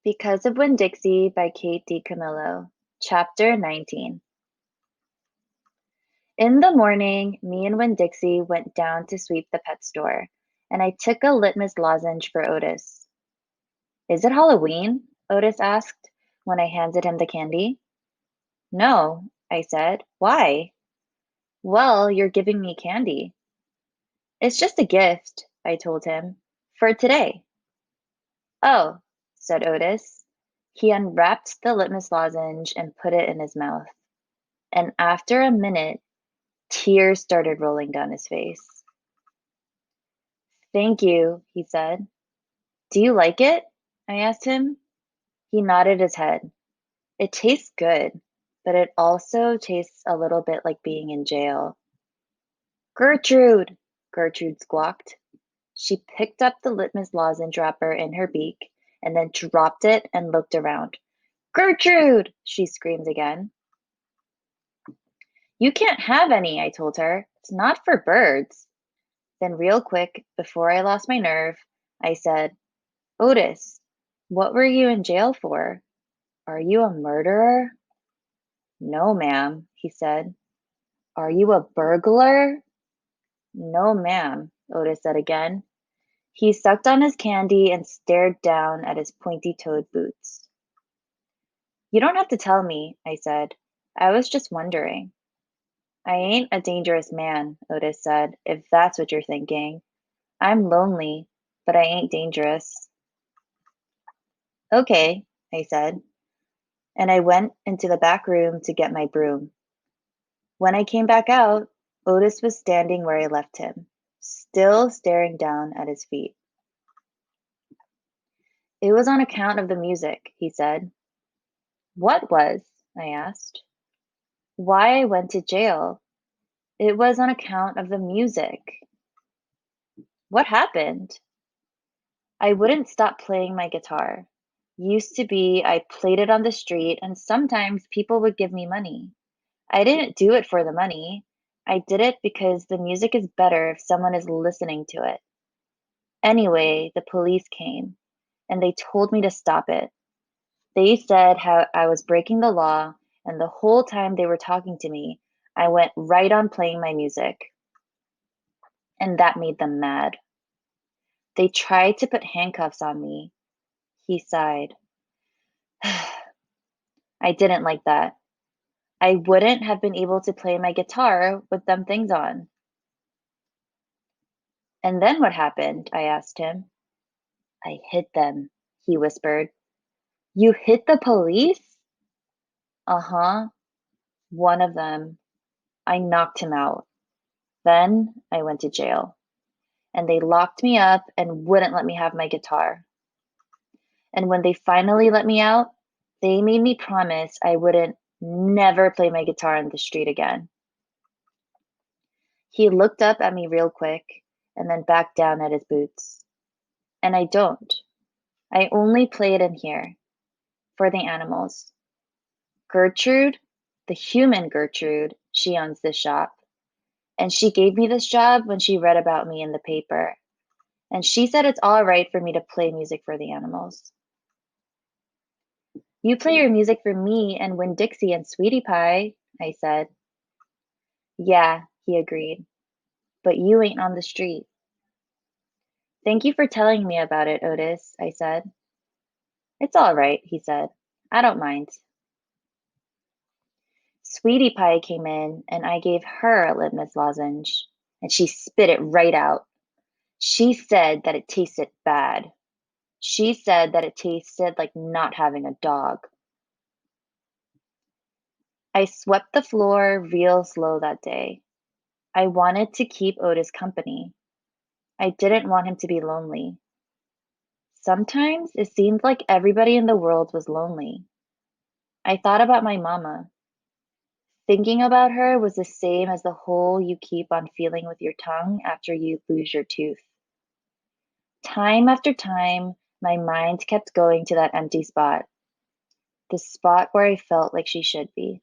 Because of Winn Dixie by Kate DiCamillo. Chapter 19. In the morning, me and Winn Dixie went down to sweep the pet store, and I took a litmus lozenge for Otis. Is it Halloween? Otis asked when I handed him the candy. No, I said. Why? Well, you're giving me candy. It's just a gift, I told him. For today. Oh, said Otis. He unwrapped the litmus lozenge and put it in his mouth. And after a minute, tears started rolling down his face. Thank you, he said. Do you like it? I asked him. He nodded his head. It tastes good, but it also tastes a little bit like being in jail. Gertrude, Gertrude squawked. She picked up the litmus lozenge wrapper in her beak and then dropped it and looked around. Gertrude, she screamed again. You can't have any, I told her. It's not for birds. Then real quick, before I lost my nerve, I said, Otis, what were you in jail for? Are you a murderer? No, ma'am, he said. Are you a burglar? No, ma'am, Otis said again. He sucked on his candy and stared down at his pointy-toed boots. You don't have to tell me, I said. I was just wondering. I ain't a dangerous man, Otis said, if that's what you're thinking. I'm lonely, but I ain't dangerous. Okay, I said, and I went into the back room to get my broom. When I came back out, Otis was standing where I left him, still staring down at his feet. It was on account of the music, he said. What was? I asked. Why I went to jail. It was on account of the music. What happened? I wouldn't stop playing my guitar. Used to be I played it on the street and sometimes people would give me money. I didn't do it for the money. I did it because the music is better if someone is listening to it. Anyway, the police came and they told me to stop it. They said how I was breaking the law, and the whole time they were talking to me, I went right on playing my music. And that made them mad. They tried to put handcuffs on me. He sighed. I didn't like that. I wouldn't have been able to play my guitar with them things on. And then what happened? I asked him. I hit them, he whispered. You hit the police? Uh-huh. One of them. I knocked him out. Then I went to jail. And they locked me up and wouldn't let me have my guitar. And when they finally let me out, they made me promise I wouldn't never play my guitar on the street again. He looked up at me real quick and then back down at his boots. And I don't. I only play it in here for the animals. Gertrude, the human Gertrude, she owns this shop. And she gave me this job when she read about me in the paper. And she said it's all right for me to play music for the animals. You play your music for me and Winn Dixie and Sweetie Pie, I said. Yeah, he agreed. But you ain't on the street. Thank you for telling me about it, Otis, I said. It's all right, he said. I don't mind. Sweetie Pie came in and I gave her a litmus lozenge, and she spit it right out. She said that it tasted bad. She said that it tasted like not having a dog. I swept the floor real slow that day. I wanted to keep Otis company. I didn't want him to be lonely. Sometimes it seemed like everybody in the world was lonely. I thought about my mama. Thinking about her was the same as the hole you keep on feeling with your tongue after you lose your tooth. Time after time, my mind kept going to that empty spot, the spot where I felt like she should be.